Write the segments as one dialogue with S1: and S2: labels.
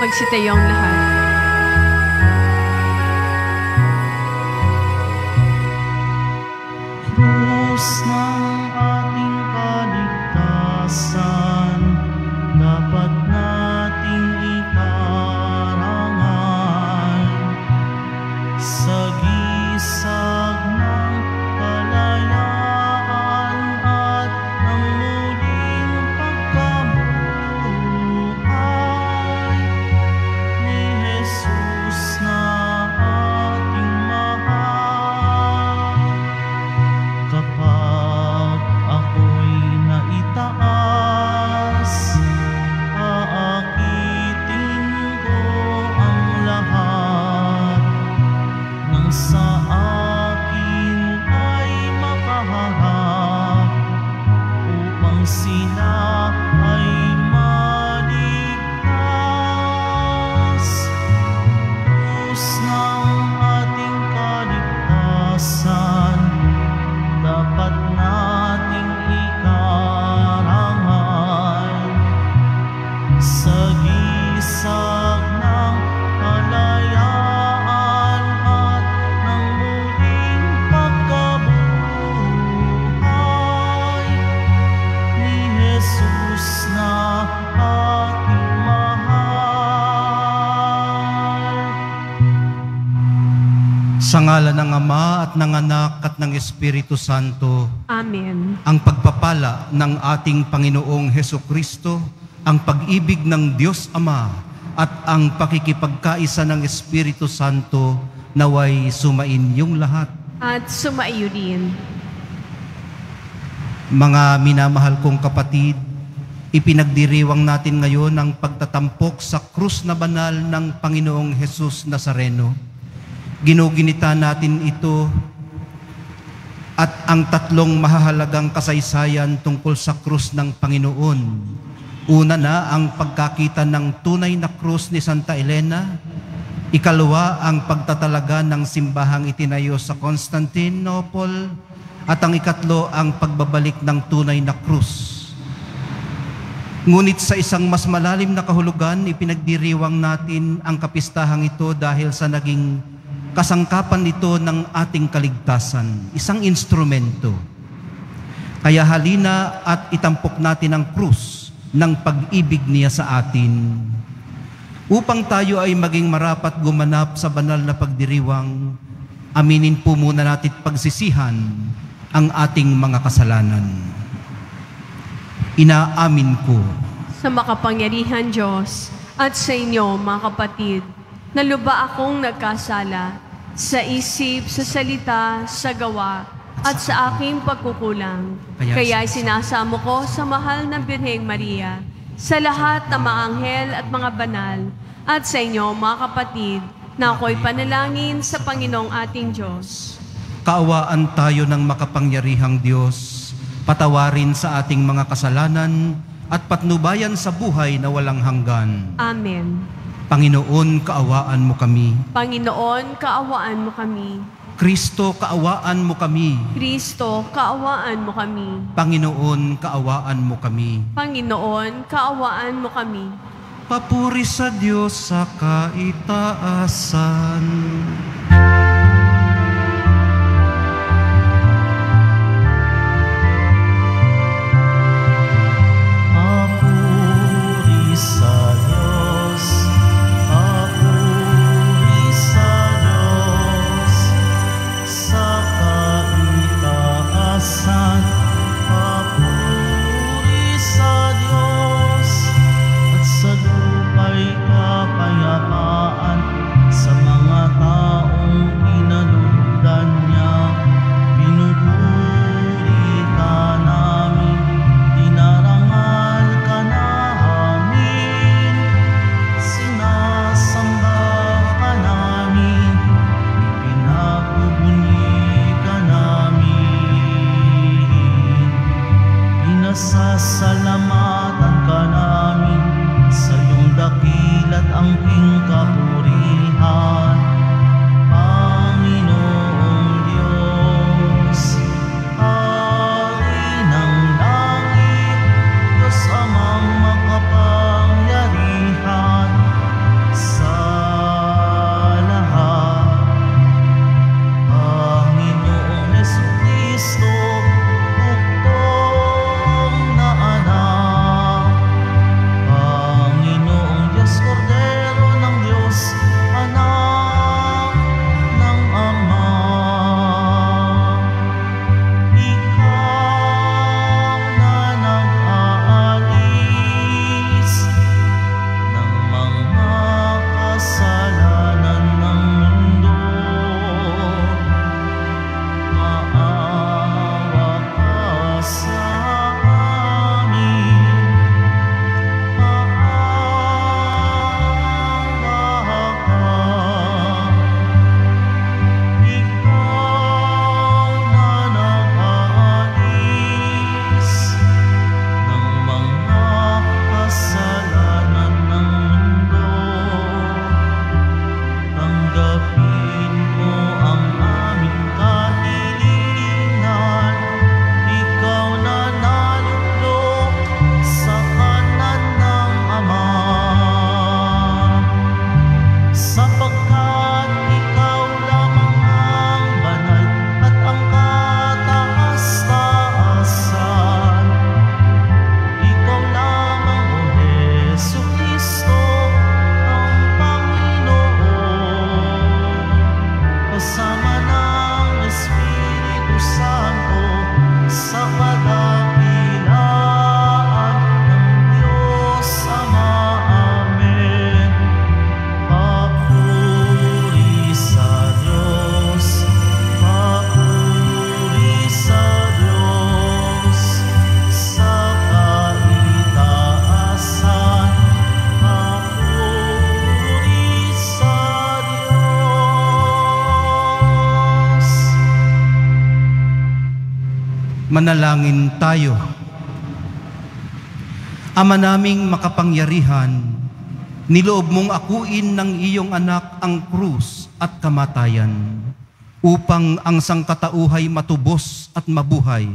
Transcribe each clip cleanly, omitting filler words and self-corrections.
S1: Magsitayong lahat.
S2: Krus ng ating kaligtasan, dapat nating ikarangal sa gisag ng kalayaan at ng muling pagkabuhay ni Jesus na ating mahal. Kapag ako'y naitaas, aakitin ko ang lahat nang sa akin ay makaharap upang sila ay maligtas. Krus ng ating kaligtasan, dapat nating ikarangal sa gisag ng kalayaan at ng muling pagkabuhay ni Jesus na ating mahal. Sa ngalan ng Ama at ng Anak at ng Espiritu Santo.
S1: Amen.
S2: Ang pagpapala ng ating Panginoong Hesukristo, ang pag-ibig ng Diyos Ama at ang pakikipagkaisa ng Espiritu Santo naway sumainyong lahat.
S1: At sumaiyo din.
S2: Mga minamahal kong kapatid, ipinagdiriwang natin ngayon ang pagtatampok sa krus na banal ng Panginoong Hesus Nazareno. Ginuginita natin ito at ang tatlong mahahalagang kasaysayan tungkol sa krus ng Panginoon. Una na ang pagkakita ng tunay na krus ni Santa Elena. Ikalawa ang pagtatalaga ng simbahang itinayo sa Constantinople. At ang ikatlo ang pagbabalik ng tunay na krus. Ngunit sa isang mas malalim na kahulugan, ipinagdiriwang natin ang kapistahang ito dahil sa naging kasangkapan nito ng ating kaligtasan, isang instrumento. Kaya halina at itampok natin ang krus ng pag-ibig niya sa atin. Upang tayo ay maging marapat gumanap sa banal na pagdiriwang, aminin po muna natin pagsisihan ang ating mga kasalanan. Inaamin ko
S1: Sa makapangyarihan Diyos at sa inyo, mga kapatid, na luba akong nagkasala sa isip, sa salita, sa gawa, at sa aking pagkukulang. Kaya sinasamo ko sa mahal na Birheng Maria, sa lahat ng mga anghel at mga banal, at sa inyo, mga kapatid, na ako'y panalangin sa Panginoong ating Diyos.
S2: kaawaan tayo ng makapangyarihang Diyos, patawarin sa ating mga kasalanan, at patnubayan sa buhay na walang hanggan.
S1: Amen.
S2: Panginoon, kaawaan mo kami.
S1: Panginoon, kaawaan mo kami.
S2: Kristo, kaawaan mo kami.
S1: Kristo, kaawaan mo kami.
S2: Panginoon, kaawaan mo kami.
S1: Panginoon, kaawaan mo kami.
S2: Papuri sa Diyos sa kaitaasan. Papuri sa Diyos, papuri sa Diyos, sa kaitaasan. Papuri sa Diyos, at sa lupa'y kapayapaan sa mga taong pinalugdan niya. Pinupuri ka namin, dinarangal ka namin, sinasamba ka namin, pinapubunyi ka namin, pinasasalamatan ka namin sa iyong dakilat angking kapurihan. Panginoong Diyos, Hari ng langit, Diyos Amang makapangyarihan, Manalangin tayo. Ama naming makapangyarihan, niloob mong akuin ng iyong anak ang krus at kamatayan, upang ang sangkatauhay matubos at mabuhay.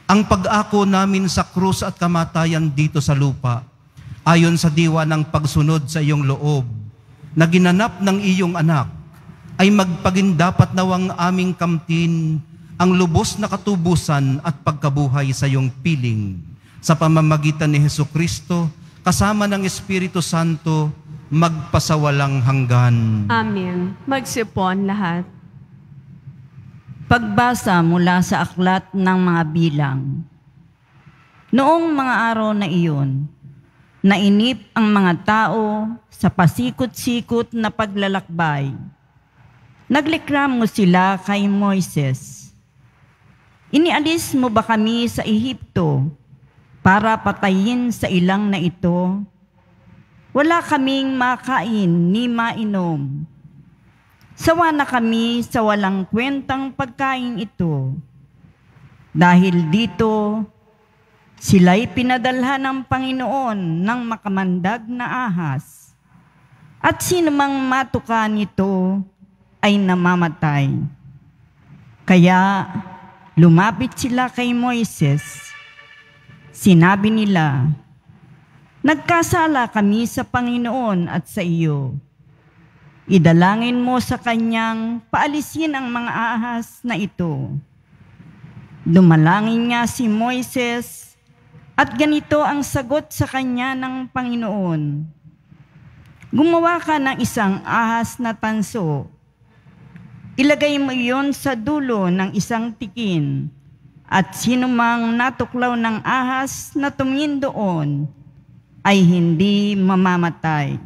S2: Ang pag-ako namin sa krus at kamatayan dito sa lupa, ayon sa diwa ng pagsunod sa iyong loob, na ginanap ng iyong anak, ay magpagindapat nawang aming kamtin ang lubos na katubusan at pagkabuhay sa iyong piling, sa pamamagitan ni Hesukristo, kasama ng Espiritu Santo, magpasawalang hanggan.
S1: Amen. Magsipon lahat.
S3: Pagbasa mula sa aklat ng mga bilang. Noong mga araw na iyon, nainip ang mga tao sa pasikot-sikot na paglalakbay. Naglikramo sila kay Moises. Inialis mo ba kami sa Ehipto para patayin sa ilang na ito? Wala kaming makain ni mainom. Sawa na kami sa walang kwentang pagkain ito. Dahil dito, sila'y pinadalhan ng Panginoon ng makamandag na ahas. At sino mang matuka nito ay namamatay. Kaya lumapit sila kay Moises. Sinabi nila, "Nagkasala kami sa Panginoon at sa iyo. Idalangin mo sa kanyang paalisin ang mga ahas na ito." Dumalangin nga si Moises at ganito ang sagot sa kanya ng Panginoon. "Gumawa ka ng isang ahas na tanso. Ilagay mo iyon sa dulo ng isang tikin, at sino mang natuklaw ng ahas na tumingin doon ay hindi mamamatay."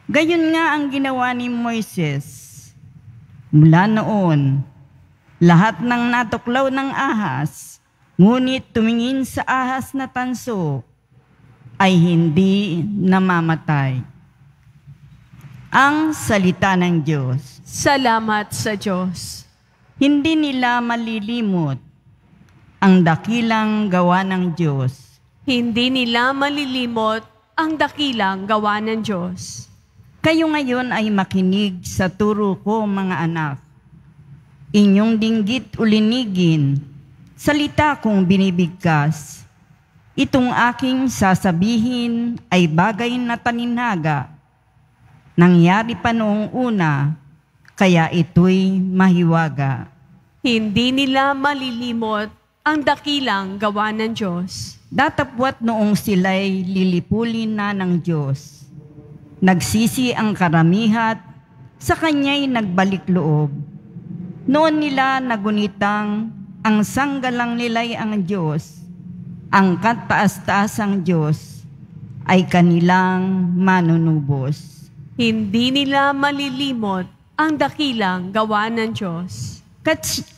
S3: Gayon nga ang ginawa ni Moises. Mula noon, lahat ng natuklaw ng ahas, ngunit tumingin sa ahas na tanso, ay hindi namamatay. Ang salita ng Diyos.
S1: Salamat sa Diyos.
S3: Hindi nila malilimot ang dakilang gawa ng Diyos.
S1: Hindi nila malilimot ang dakilang gawa ng Diyos.
S3: Kayo ngayon ay makinig sa turo ko, mga anak. Inyong dinggit ulinigin, salita kong binibigkas. Itong aking sasabihin ay bagay na taninhaga. Nangyari pa noong una, kaya ito'y mahiwaga.
S1: Hindi nila malilimot ang dakilang gawa ng Diyos.
S3: Datapwat noong sila'y lilipulin na ng Diyos. Nagsisi ang karamihat, sa kanya'y nagbalik loob. Noon nila nagunitang ang sanggalang nila'y ang Diyos. Ang kataas-taasang Diyos ay kanilang manunubos.
S1: Hindi nila malilimot ang dakilang gawa ng Diyos.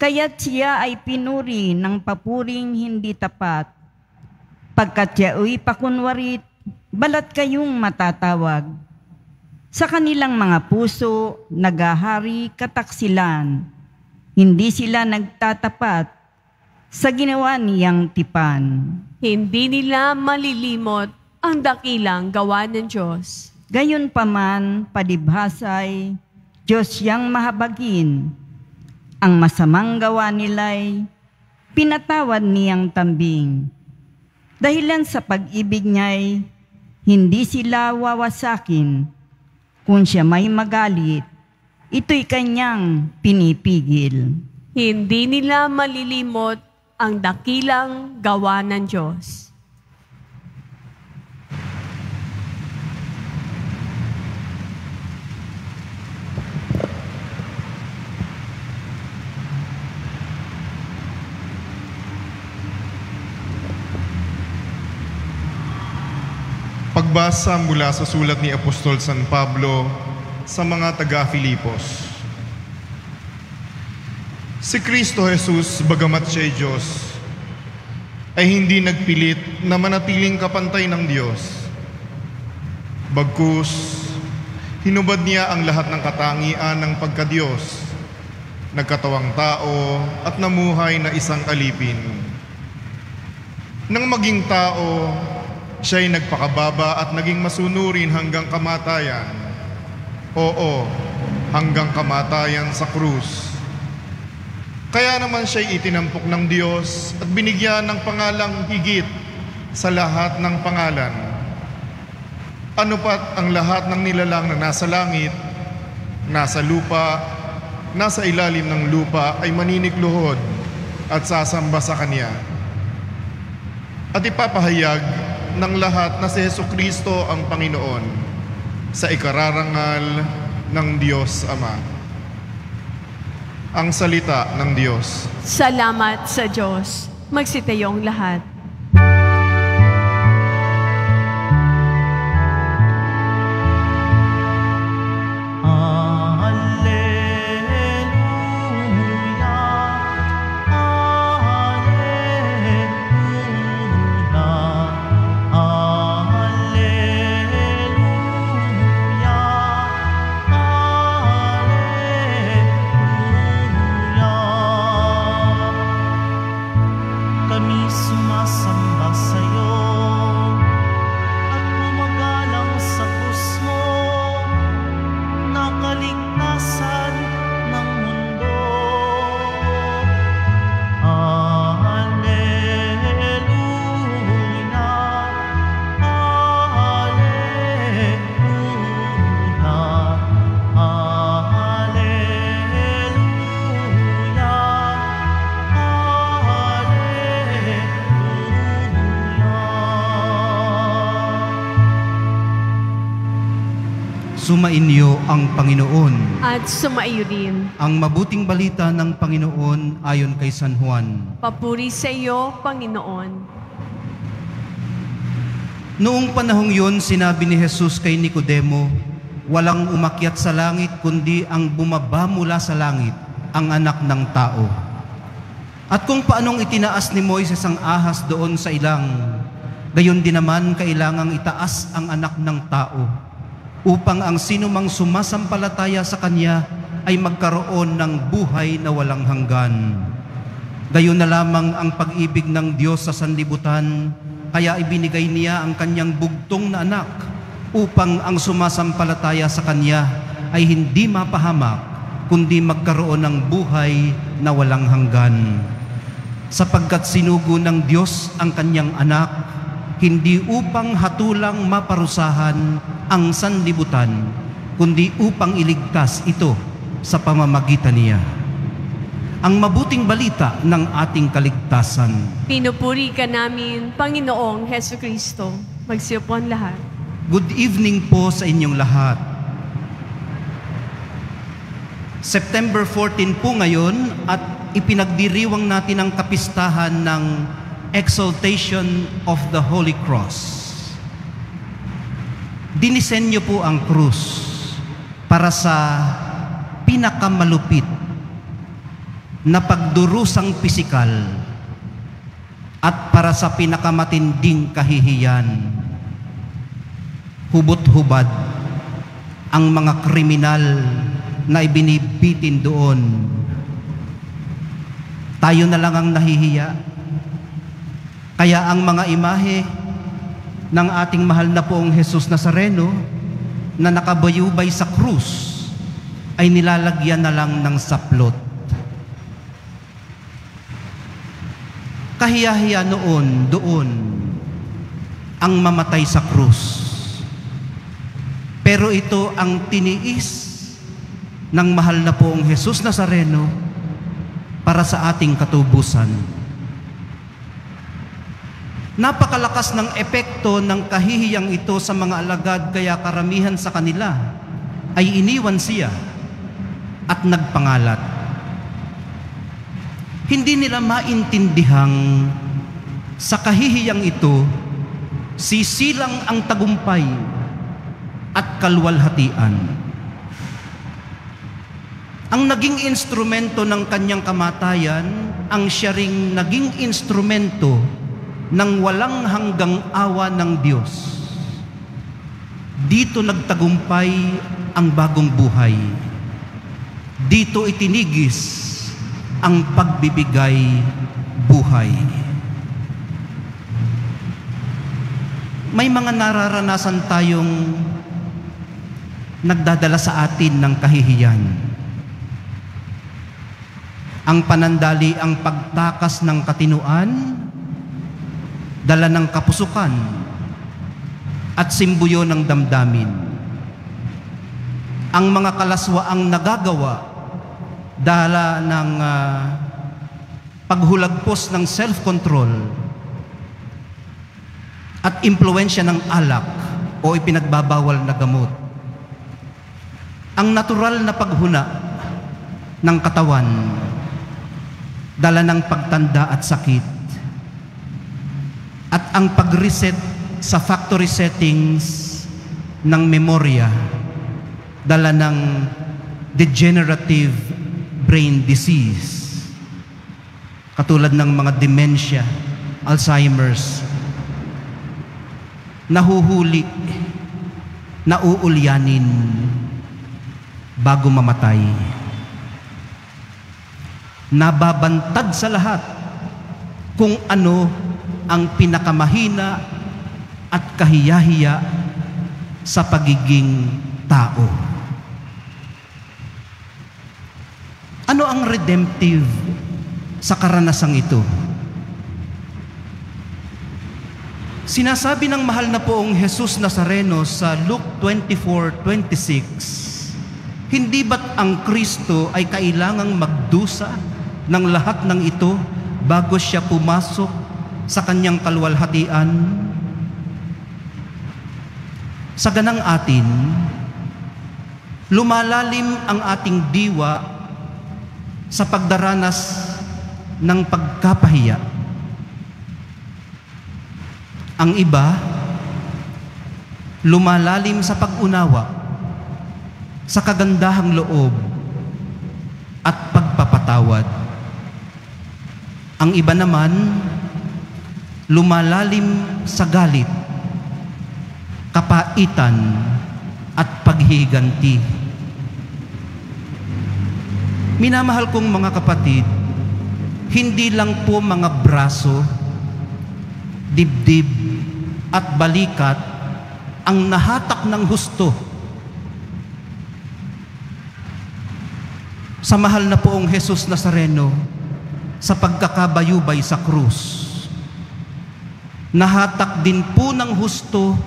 S3: Kaya't siya ay pinuri ng papuring hindi tapat. Pagkat siya'y pakunwarit, balat kayong matatawag. Sa kanilang mga puso, nagahari kataksilan. Hindi sila nagtatapat sa ginawa niyang tipan.
S1: Hindi nila malilimot ang dakilang gawa ng Diyos.
S3: Gayon paman, padibhasay, Diyos siyang mahabagin. Ang masamang gawa nila'y pinatawad niyang tambing. Dahilan sa pag-ibig niya'y hindi sila wawasakin. Kung siya may magalit, ito'y kanyang pinipigil.
S1: Hindi nila malilimot ang dakilang gawa ng Diyos.
S4: Pagbasa mula sa sulat ni Apostol San Pablo sa mga taga-Filipos. Si Kristo Jesus, bagamat siya'y Diyos, ay hindi nagpilit na manatiling kapantay ng Diyos. Bagkus, hinubad niya ang lahat ng katangian ng pagka-Diyos nagkatawang tao at namuhay na isang alipin. Nang maging tao, siya'y nagpakababa at naging masunurin hanggang kamatayan. Oo, hanggang kamatayan sa krus. Kaya naman siya'y itinampok ng Diyos at binigyan ng pangalang higit sa lahat ng pangalan. Ano pat ang lahat ng nilalang na nasa langit, nasa lupa, nasa ilalim ng lupa ay maninikluhod at sasamba sa Kanya. At ipapahayag ng lahat na si Jesucristo ang Panginoon sa ikararangal ng Diyos Ama. Ang salita ng Diyos.
S1: Salamat sa Diyos. Magsitayong lahat.
S2: Sumainyo ang Panginoon.
S1: At sumaiyo din.
S2: Ang mabuting balita ng Panginoon ayon kay San Juan.
S1: Papuri sa iyo, Panginoon.
S2: Noong panahong yun, sinabi ni Jesus kay Nicodemo, walang umakyat sa langit kundi ang bumaba mula sa langit, ang anak ng tao. At kung paanong itinaas ni Moises ang ahas doon sa ilang, gayon din naman kailangang itaas ang anak ng tao, upang ang sinumang sumasampalataya sa Kanya ay magkaroon ng buhay na walang hanggan. Gayon na lamang ang pag-ibig ng Diyos sa sanlibutan, kaya ibinigay Niya ang Kanyang bugtong na anak, upang ang sumasampalataya sa Kanya ay hindi mapahamak, kundi magkaroon ng buhay na walang hanggan. Sapagkat sinugo ng Diyos ang Kanyang anak, hindi upang hatulang maparusahan ang sanlibutan, kundi upang iligtas ito sa pamamagitan niya. Ang mabuting balita ng ating kaligtasan.
S1: Pinupuri ka namin, Panginoong Jesucristo. Magsiyopon lahat.
S2: Good evening po sa inyong lahat. September 14 po ngayon at ipinagdiriwang natin ang kapistahan ng Exaltation of the Holy Cross. Dinisenyo po ang krus para sa pinakamalupit na pagdurusang pisikal at para sa pinakamatinding kahihiyan. Hubot-hubad ang mga kriminal na ibinibitin doon. Tayo na lang ang nahihiya. Kaya ang mga imahe ng ating mahal na poong Jesus Nazareno na nakabayubay sa krus ay nilalagyan na lang ng saplot. Kahiyahiya doon ang mamatay sa krus. Pero ito ang tiniis ng mahal na poong Jesus Nazareno para sa ating katubusan. Napakalakas ng epekto ng kahihiyang ito sa mga alagad, kaya karamihan sa kanila ay iniwan siya at nagpangalat. Hindi nila maintindihang sa kahihiyang ito, sisilang ang tagumpay at kalwalhatian. Ang naging instrumento ng kanyang kamatayan, ang siya ring naging instrumento ng walang hanggang awa ng Diyos. Dito nagtagumpay ang bagong buhay. Dito itinigis ang pagbibigay buhay. May mga nararanasan tayong nagdadala sa atin ng kahihiyan. Ang panandali ang pagtakas ng katinuan, dala ng kapusukan, at simbuyo ng damdamin. Ang mga kalaswaang nagagawa dala ng paghulagpos ng self-control at impluwensya ng alak o ipinagbabawal na gamot. Ang natural na paghuna ng katawan, dala ng pagtanda at sakit, at ang pag-reset sa factory settings ng memorya, dala ng degenerative brain disease, katulad ng mga dementia, Alzheimer's, nahuhuli, nauulyanin bago mamatay. Nababantad sa lahat kung ano ang pinakamahina at kahiyahiya sa pagiging tao. Ano ang redemptive sa karanasang ito? Sinasabi ng mahal na poong Jesus Nazareno sa Luke 24:26, hindi ba't ang Kristo ay kailangang magdusa ng lahat ng ito bago siya pumasok sa kanyang kaluwalhatian? Sa ganang atin, lumalalim ang ating diwa sa pagdaranas ng pagkapahiya. Ang iba, lumalalim sa pag-unawa, sa kagandahang loob at pagpapatawad. Ang iba naman, lumalalim sa galit, kapaitan at paghihiganti. Minamahal kong mga kapatid, hindi lang po mga braso, dibdib at balikat ang nahatak ng husto sa mahal na poong Jesus Nazareno sa pagkakabayubay sa krus. Nahatak din po ng husto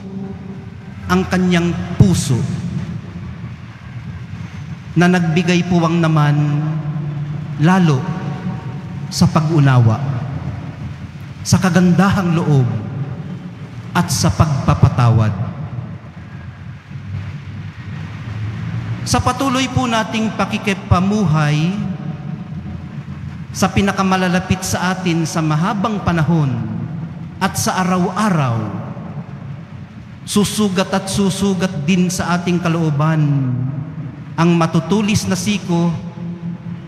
S2: ang kanyang puso na nagbigay puwang naman lalo sa pag-unawa, sa kagandahang loob at sa pagpapatawad. Sa patuloy po nating pakikipamuhay sa pinakamalalapit sa atin sa mahabang panahon at sa araw-araw, susugat at susugat din sa ating kalooban ang matutulis na siko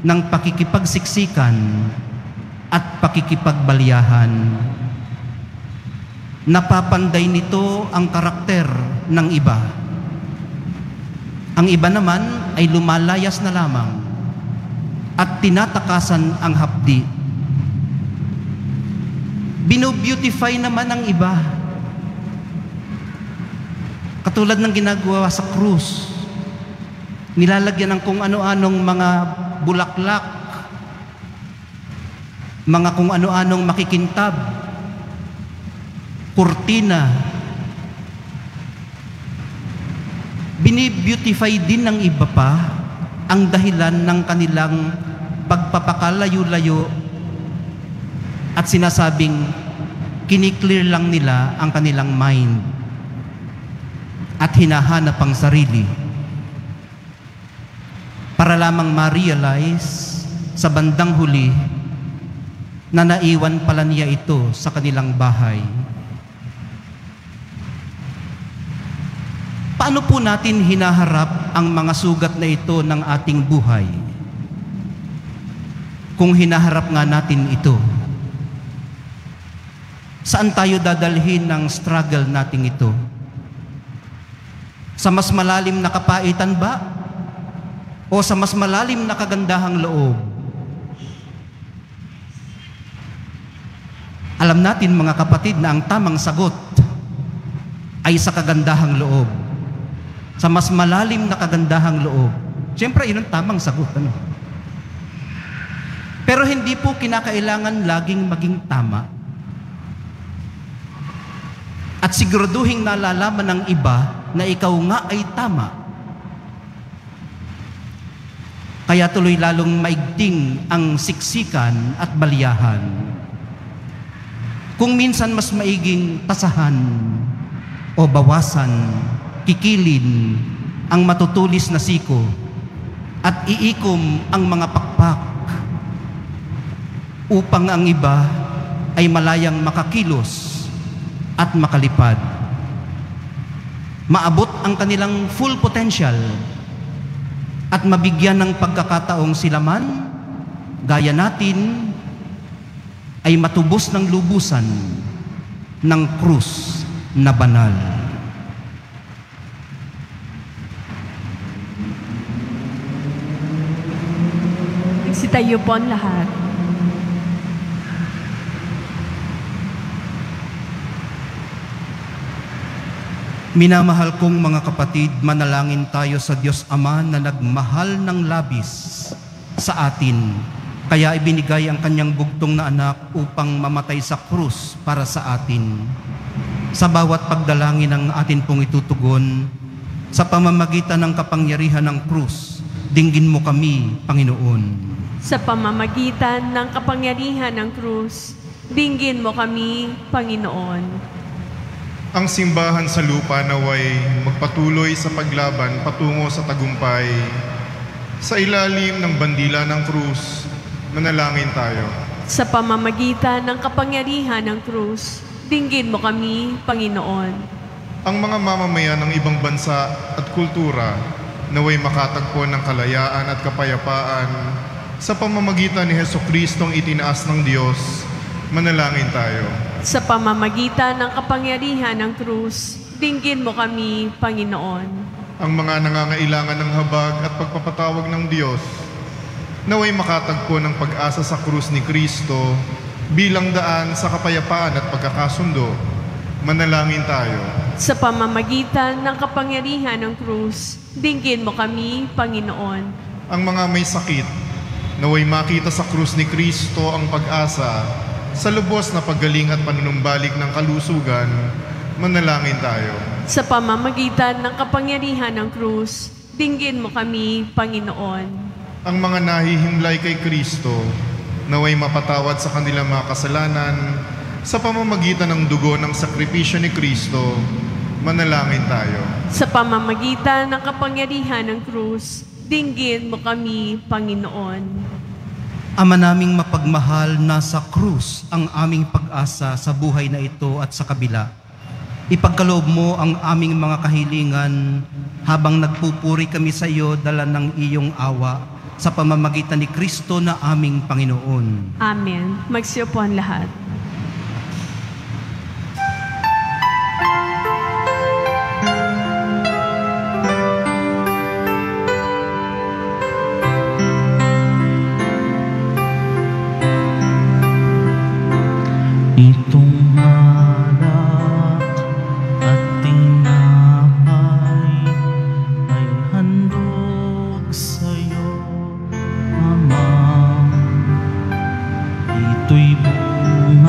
S2: ng pakikipagsiksikan at pakikipagbaliyahan. Napapanday nito ang karakter ng iba. Ang iba naman ay lumalayas na lamang at tinatakasan ang hapdi. Bino-beautify naman ang iba, katulad ng ginagawa sa krus. Nilalagyan ng kung ano-anong mga bulaklak, mga kung ano-anong makikintab, kurtina. Bini-beautify din ng iba pa ang dahilan ng kanilang pagpapakalayo-layo at sinasabing kiniklear lang nila ang kanilang mind at hinahanap ang sarili para lamang ma-realize sa bandang huli na naiwan pala niya ito sa kanilang bahay. Paano po natin hinaharap ang mga sugat na ito ng ating buhay? Kung hinaharap nga natin ito, saan tayo dadalhin ng struggle nating ito? Sa mas malalim na kapaitan ba? o sa mas malalim na kagandahang loob? Alam natin mga kapatid na ang tamang sagot ay sa kagandahang loob. Sa mas malalim na kagandahang loob. Siyempre, yun ang tamang sagot. Ano? Pero hindi po kinakailangan laging maging tama. At siguraduhin nalalaman ng iba na ikaw nga ay tama. Kaya tuloy lalong maigting ang siksikan at baliyahan. Kung minsan mas maiging tasahan o bawasan, kikilin ang matutulis na siko at iikom ang mga pakpak upang ang iba ay malayang makakilos at makalipad. Maabot ang kanilang full potential at mabigyan ng pagkakataong sila man, gaya natin, ay matubos ng lubusan ng krus na banal.
S1: Magsitayo po ang lahat.
S2: Minamahal kong mga kapatid, manalangin tayo sa Diyos Ama na nagmahal ng labis sa atin. Kaya ibinigay ang kanyang bugtong na anak upang mamatay sa krus para sa atin. Sa bawat pagdalangin ng atin pong itutugon, sa pamamagitan ng kapangyarihan ng krus, dinggin mo kami, Panginoon.
S1: Sa pamamagitan ng kapangyarihan ng krus, dinggin mo kami, Panginoon.
S4: Ang simbahan sa lupa naway magpatuloy sa paglaban patungo sa tagumpay. Sa ilalim ng bandila ng krus, manalangin tayo.
S1: Sa pamamagitan ng kapangyarihan ng krus, dinggin mo kami, Panginoon.
S4: Ang mga mamamayan ng ibang bansa at kultura naway makatagpo ng kalayaan at kapayapaan sa pamamagitan ni Hesukristo ang itinaas ng Diyos, manalangin tayo.
S1: Sa pamamagitan ng kapangyarihan ng krus, dinggin mo kami, Panginoon.
S4: Ang mga nangangailangan ng habag at pagpapatawag ng Diyos, naway makatagpo ng pag-asa sa krus ni Kristo bilang daan sa kapayapaan at pagkakasundo, manalangin tayo.
S1: Sa pamamagitan ng kapangyarihan ng krus, dinggin mo kami, Panginoon.
S4: Ang mga may sakit, naway makita sa krus ni Kristo ang pag-asa sa lubos na paggaling at panunumbalik ng kalusugan, manalangin tayo.
S1: Sa pamamagitan ng kapangyarihan ng krus, dinggin mo kami, Panginoon.
S4: Ang mga nahihimlay kay Kristo, naway mapatawad sa kanilang mga kasalanan sa pamamagitan ng dugo ng sakripisyo ni Kristo, manalangin tayo.
S1: Sa pamamagitan ng kapangyarihan ng krus, dinggin mo kami, Panginoon.
S2: Ama naming mapagmahal, nasa krus ang aming pag-asa sa buhay na ito at sa kabila. Ipagkaloob mo ang aming mga kahilingan habang nagpupuri kami sa iyo dala ng iyong awa sa pamamagitan ni Kristo na aming Panginoon.
S1: Amen. Magsiyo po ang lahat.
S5: Itong alak at tinapay ay handog sa'yo, Ama. Ito'y buhay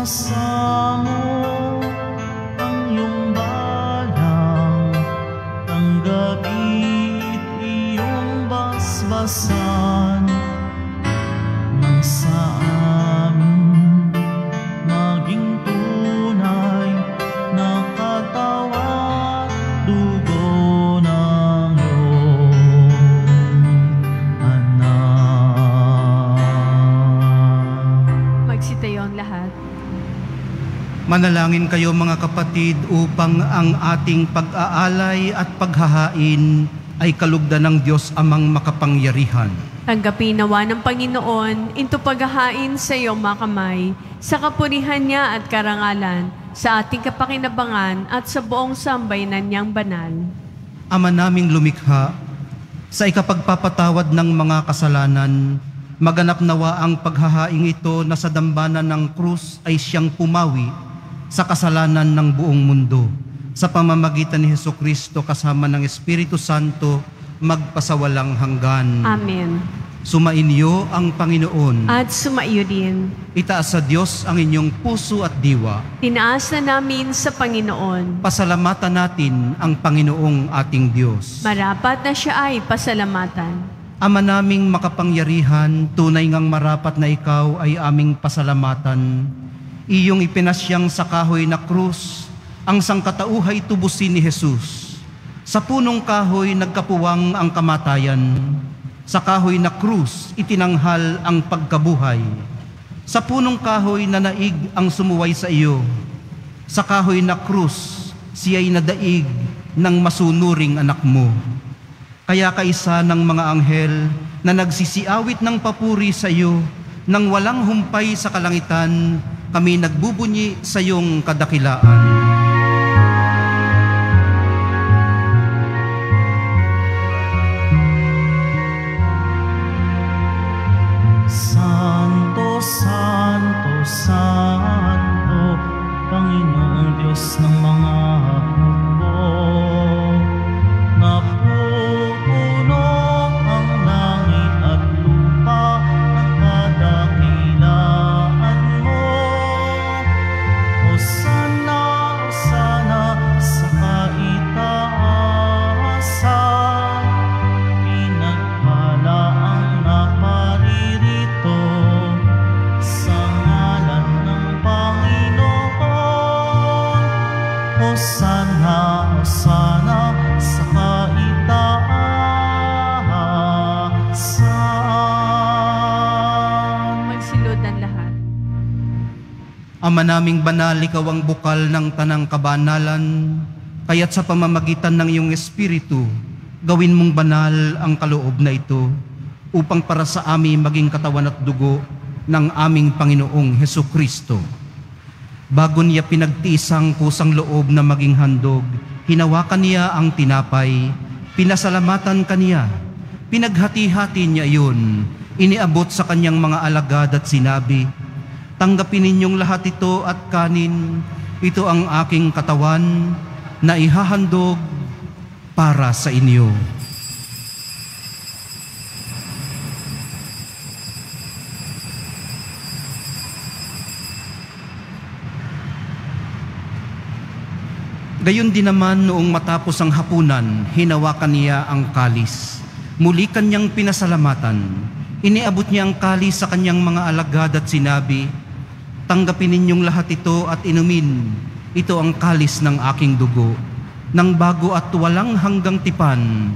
S5: Ipasa mo ang iyong balang, tanggapit iyong basbasan, nang sa amin maging tunay na katawan, dugo ng iyong anak.
S1: Magsitayo ang lahat.
S2: Manalangin kayo mga kapatid upang ang ating pag-aalay at paghahain ay kalugdan ng Diyos Amang makapangyarihan.
S1: Tanggapin nawa ng Panginoon into paghahain sa iyong makamay, sa kapurihan niya at karangalan, sa ating kapakinabangan at sa buong sambayanan niyang banal.
S2: Ama naming lumikha, sa ikapagpapatawad ng mga kasalanan, maganap nawa ang paghahaing ito na sa dambana ng krus ay siyang pumawi sa kasalanan ng buong mundo. Sa pamamagitan ni Hesukristo kasama ng Espiritu Santo, magpasawalang hanggan.
S1: Amen.
S2: Sumainyo ang Panginoon.
S1: At sumaiyo din.
S2: Itaas sa Diyos ang inyong puso at diwa.
S1: Tinaas na namin sa Panginoon.
S2: Pasalamatan natin ang Panginoong ating Diyos.
S1: Marapat na siya ay pasalamatan.
S2: Ama naming makapangyarihan, tunay ngang marapat na ikaw ay aming pasalamatan. Iyong ipinasyang sa kahoy na krus, ang sangkatauhay tubusin ni Jesus. Sa punong kahoy nagkapuwang ang kamatayan. Sa kahoy na krus itinanghal ang pagkabuhay. Sa punong kahoy na naig ang sumuway sa iyo. Sa kahoy na krus siya'y nadaig ng masunuring anak mo. Kaya kaisa ng mga anghel na nagsisiawit ng papuri sa iyo, nang walang humpay sa kalangitan, kami nagbubunyi sa iyong kadakilaan.
S5: Santo, Santo, Santo, Panginoong Diyos ng mga hukbo, napupuno ang langit at lupa ng kadakilaan mo. Hosana, Hosana sa kaitaasan, pinagpala ang naparirito sa ngalan ng Panginoon. Hosana, Hosana sa kaitaasan.
S1: Magsilod ang lahat.
S2: Ama naming banal, ikaw ang bukal ng tanang kabanalan, kaya't sa pamamagitan ng iyong Espiritu, gawin mong banal ang kaloob na ito, upang para sa amin maging katawan at dugo ng aming Panginoong Hesukristo. Bago niya pinagtiisang kusang loob na maging handog, hinawakan niya ang tinapay, pinasalamatan kaniya, pinaghati-hati niya iyon, iniabot sa kanyang mga alagad at sinabi, "Tanggapin ninyong lahat ito at kanin, ito ang aking katawan na ihahandog para sa inyo." Gayon din naman noong matapos ang hapunan, hinawakan niya ang kalis. Muli kanyang pinasalamatan. Iniabot niya ang kalis sa kanyang mga alagad at sinabi, "Tanggapin ninyong lahat ito at inumin. Ito ang kalis ng aking dugo, ng bago at walang hanggang tipan,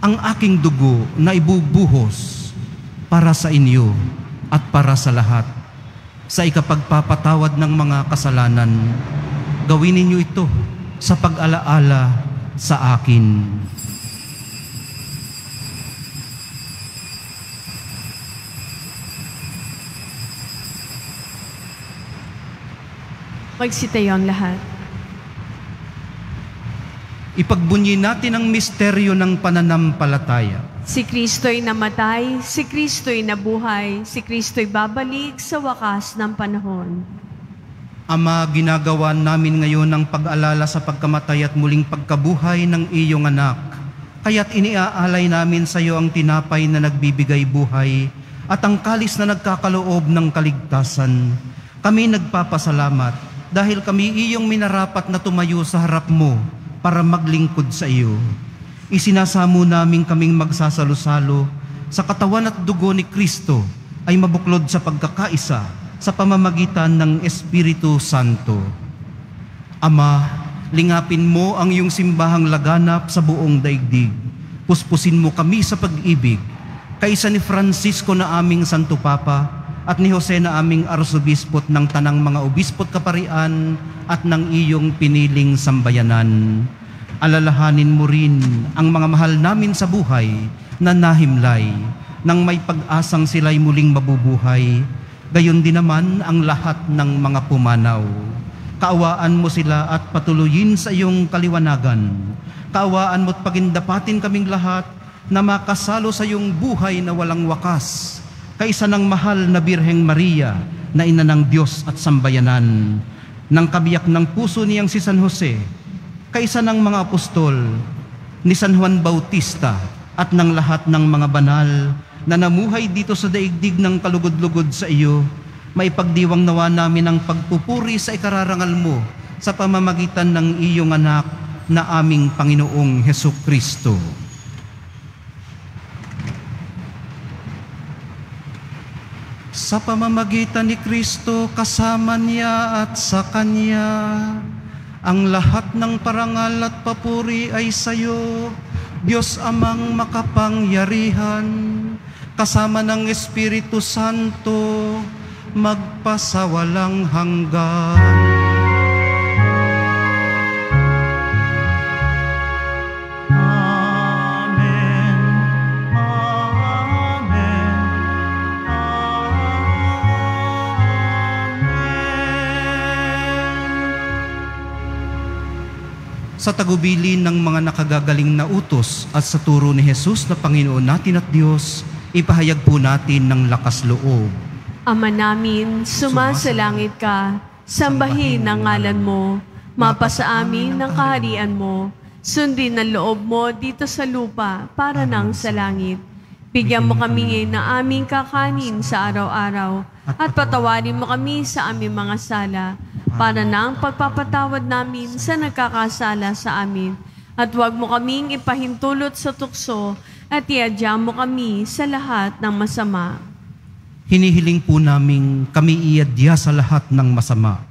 S2: ang aking dugo na ibubuhos para sa inyo at para sa lahat. Sa ikapagpapatawad ng mga kasalanan, gawin ninyo ito sa pag-alaala sa akin."
S1: Magsitayo ang lahat.
S2: Ipagbunyi natin ang misteryo ng pananampalataya.
S1: Si Kristo'y namatay, si Kristo'y nabuhay, si Kristo'y babalik sa wakas ng panahon.
S2: Ama, ginagawa namin ngayon ang pag-alala sa pagkamatay at muling pagkabuhay ng iyong anak. Kaya't iniaalay namin sa iyo ang tinapay na nagbibigay buhay at ang kalis na nagkakaloob ng kaligtasan. Kami nagpapasalamat dahil kami iyong minarapat na tumayo sa harap mo para maglingkod sa iyo. Isinasamo namin kaming magsasalo-salo sa katawan at dugo ni Kristo ay mabuklod sa pagkakaisa sa pamamagitan ng Espiritu Santo. Ama, lingapin mo ang iyong simbahang laganap sa buong daigdig. Puspusin mo kami sa pag-ibig, kaisa ni Francisco na aming Santo Papa at ni Jose na aming Arsobispot ng tanang mga obispot kaparian at ng iyong piniling sambayanan. Alalahanin mo rin ang mga mahal namin sa buhay na nahimlay, nang may pag-asang sila'y muling mabubuhay, gayon din naman ang lahat ng mga pumanaw. Kaawaan mo sila at patuloyin sa iyong kaliwanagan. Kaawaan mo't pagindapatin kaming lahat na makasalo sa iyong buhay na walang wakas, kaisa ng mahal na Birheng Maria na ina ng Diyos at sambayanan, ng kabiyak ng puso niyang si San Jose, kaisa ng mga apostol, ni San Juan Bautista at ng lahat ng mga banal na namuhay dito sa daigdig ng kalugod-lugod sa iyo, maipagdiwang nawa namin ang pagpupuri sa ikararangal mo sa pamamagitan ng iyong anak na aming Panginoong Hesukristo. Sa pamamagitan ni Kristo, kasama niya at sa Kanya, ang lahat ng parangal at papuri ay sa iyo, Diyos Amang makapangyarihan, kasama ng Espiritu Santo, magpasawalang hanggan.
S5: Amen. Amen. Amen.
S2: Sa tagubilin ng mga nakagagaling na utos at sa turo ni Jesus na Panginoon natin at Diyos, ipahayag po natin ng lakas loob.
S1: Ama namin, sumasalangit ka, sambahin ang ngalan mo, mapasa amin ang kaharian mo, sundin ang loob mo dito sa lupa para nang sa langit. Bigyan mo kami ngayon ng aming kakanin sa araw-araw at patawarin mo kami sa aming mga sala para nang pagpapatawad namin sa nagkakasala sa amin. At huwag mo kaming ipahintulot sa tukso at iadya mo kami sa lahat ng masama.
S2: Hinihiling po namin kami iadya sa lahat ng masama.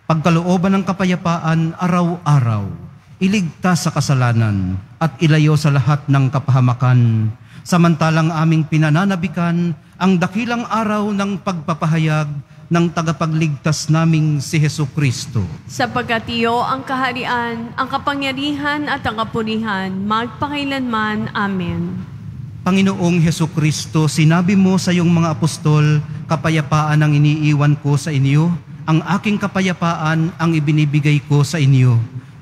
S2: Pagkalooban ng kapayapaan araw-araw, iligtas sa kasalanan at ilayo sa lahat ng kapahamakan, samantalang aming pinananabikan ang dakilang araw ng pagpapahayag ng tagapagligtas naming si Hesukristo.
S1: Sapagkat iyo ang kaharian, ang kapangyarihan at ang kapurihan, magpakailanman. Amen.
S2: Panginoong Hesukristo, sinabi mo sa iyong mga apostol, kapayapaan ang iniiwan ko sa inyo, ang aking kapayapaan ang ibinibigay ko sa inyo.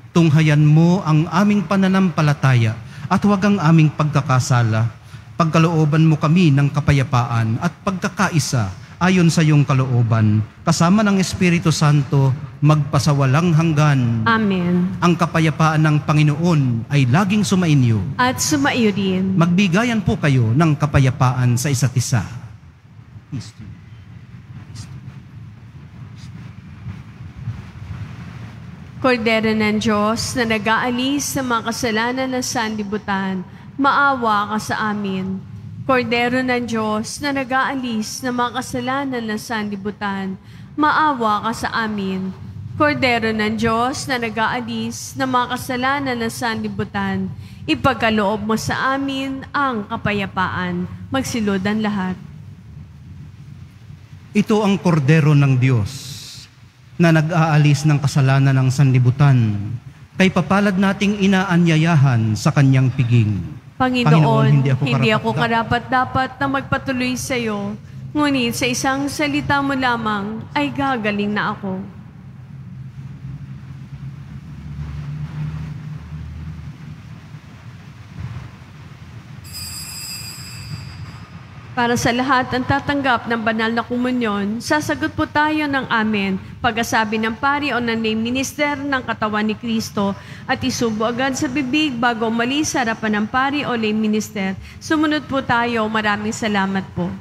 S2: Tunghayan mo ang aming pananampalataya at huwag ang aming pagkakasala. Pagkalooban mo kami ng kapayapaan at pagkakaisa ayon sa iyong kalooban, kasama ng Espiritu Santo, magpasawalang hanggan.
S1: Amen.
S2: Ang kapayapaan ng Panginoon ay laging sumainyo.
S1: At sumaiyo din.
S2: Magbigayan po kayo ng kapayapaan sa isa't isa.
S1: Kordero ng Diyos na nag-aalis sa mga kasalanan ng sanlibutan, maawa ka sa amin. Kordero ng Diyos na nag-aalis ng mga kasalanan ng sanlibutan, maawa ka sa amin. Kordero ng Diyos na nag-aalis ng mga kasalanan ng sanlibutan, ipagkaloob mo sa amin ang kapayapaan. Magsiludan lahat.
S2: Ito ang kordero ng Diyos na nag-aalis ng kasalanan ng sanlibutan, kay papalad nating inaanyayahan sa kanyang piging.
S1: Panginoon, hindi ako karapat-dapat na magpatuloy sa iyo, ngunit sa isang salita mo lamang ay gagaling na ako. Para sa lahat ang tatanggap ng banal na komunyon, sasagot po tayo ng amen, pagkasabi ng pari o ng lay minister ng katawan ni Kristo at isubo agad sa bibig bago umalis sa harapan ng pari o lay minister. Sumunod po tayo. Maraming salamat po.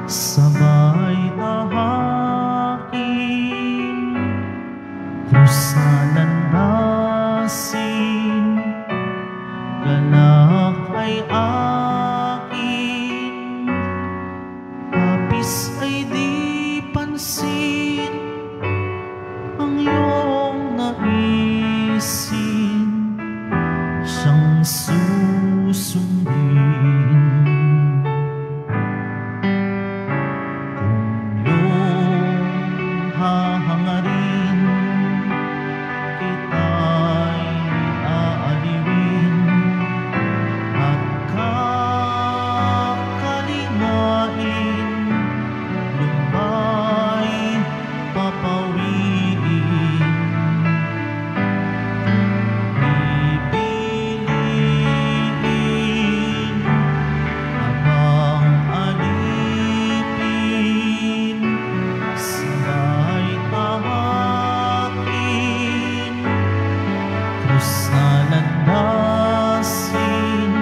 S5: sabay tahakin, krus na landasin, galak ay akin, hapis ay di pansin, ang iyong naisin, siyang susundin. Kung iyong hahangarin, kita'y aaliwin at kakalinain, lumbay papawiin. Pipiliin habang alipin, sabay tahakin, krus na landasin,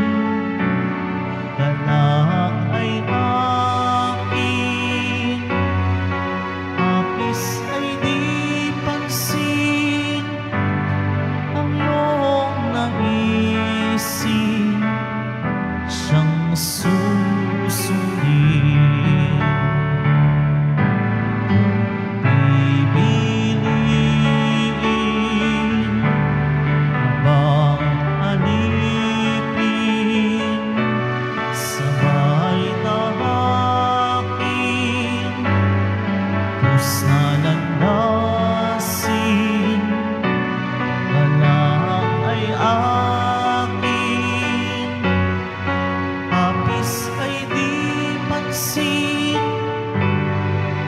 S5: galak ay akin, hapis ay di pansin, ang iyong naisin, siyang susundin. Pipiliin habang alipin, sabay tahakin, krus na landasin, galak ay akin, hapis ay di pansin,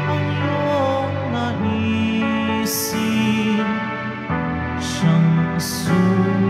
S5: ang iyong naisin, siyang susundin.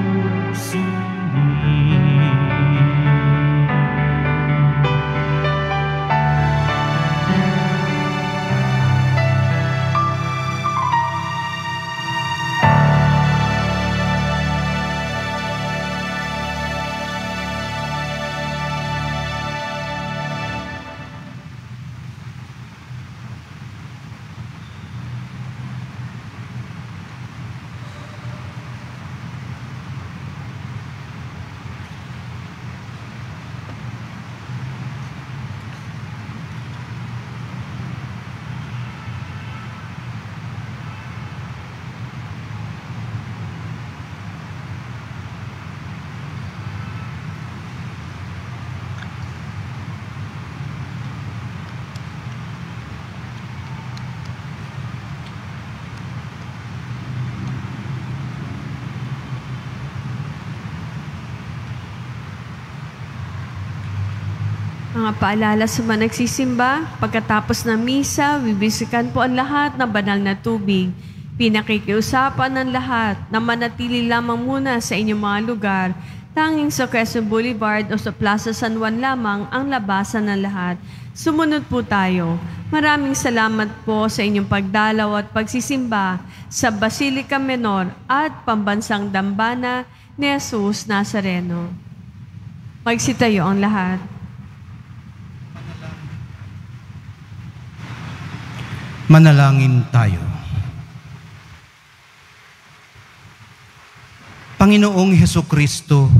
S1: Mga paalala sa mga nagsisimba, pagkatapos ng misa, bibisikan po ang lahat ng banal na tubig. Pinakikiusapan ng lahat na manatili lamang muna sa inyong mga lugar. Tanging sa Quezon Boulevard o sa Plaza San Juan lamang ang labasan ng lahat. Sumunod po tayo. Maraming salamat po sa inyong pagdalaw at pagsisimba sa Basilica Menor at Pambansang Dambana ni Jesus Nazareno. Magsitayo ang lahat.
S2: Manalangin tayo. Panginoong Hesukristo,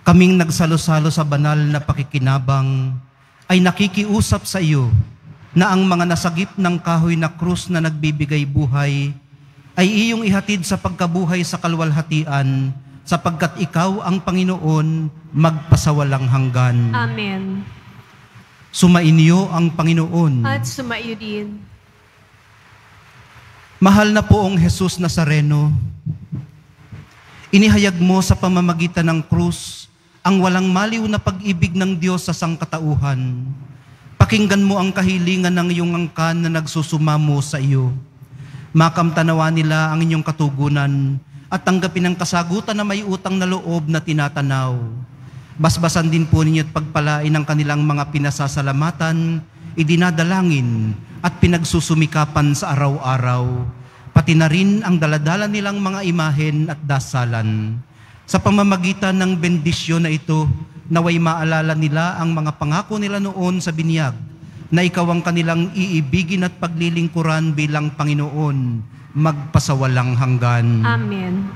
S2: kaming nagsalo-salo sa banal na pakikinabang ay nakikiusap sa iyo na ang mga nasagip ng kahoy na krus na nagbibigay buhay ay iyong ihatid sa pagkabuhay sa kalwalhatian sapagkat ikaw ang Panginoon magpasawalang hanggan.
S1: Amen.
S2: Sumainyo ang Panginoon.
S1: At sumaiyo din.
S2: Mahal na poong Jesus Nazareno, inihayag mo sa pamamagitan ng krus ang walang maliw na pag-ibig ng Diyos sa sangkatauhan. Pakinggan mo ang kahilingan ng iyong angkan na nagsusumamo sa iyo. Makamtanawa nila ang inyong katugunan at tanggapin ang kasagutan na may utang na loob na tinatanaw. Basbasan din po ninyo at pagpalain ang kanilang mga pinasasalamatan, idinadalangin at pinagsusumikapan sa araw-araw, pati na rin ang daladala nilang mga imahen at dasalan. Sa pamamagitan ng bendisyon na ito, naway maalala nila ang mga pangako nila noon sa binyag na ikaw ang kanilang iibigin at paglilingkuran bilang Panginoon magpasawalang hanggan.
S1: Amen.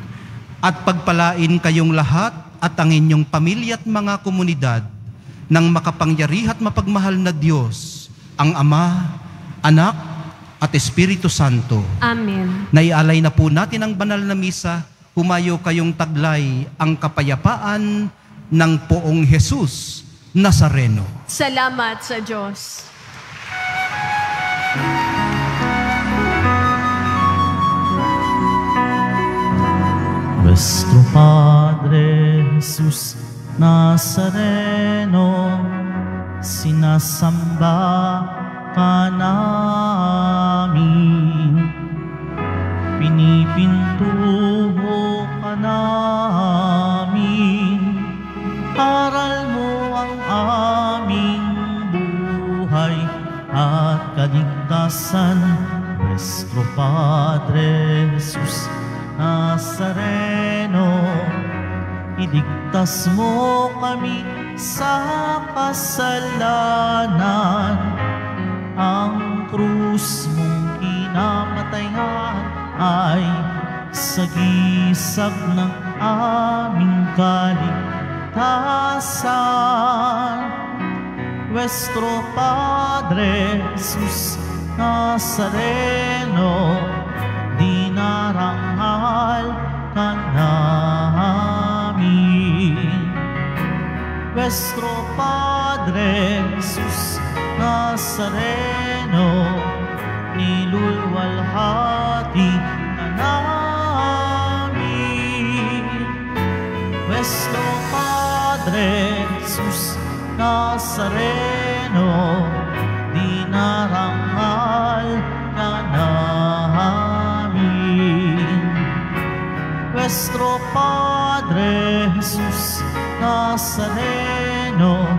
S2: At pagpalain kayong lahat at ang inyong pamilya at mga komunidad ng makapangyarihan at mapagmahal na Diyos, ang Ama, Anak, at Espiritu Santo.
S1: Amen.
S2: Naialay na po natin ang banal na misa. Humayo kayong taglay ang kapayapaan ng Poong Jesus Nazareno.
S1: Salamat sa Diyos.
S5: Nuestro Padre Jesus Nazareno, sinasamba ka namin, pinipintuho ka namin, aral mo ang aming buhay at kaligtasan. Nuestro Padre Jesus Nazareno, iligtas mo kami sa kasalanan. Ang krus mong kinamatayan ay sagisag ng aming kaligtasan. Nuestro Padre Jesus Nazareno, dinarangal ka namin. Nuestro Padre Jesus Nazareno, nilulwalhati ka namin. Nuestro Padre Jesus Nazareno, dinarangal ka namin. Nuestro Padre Jesus Nazareno,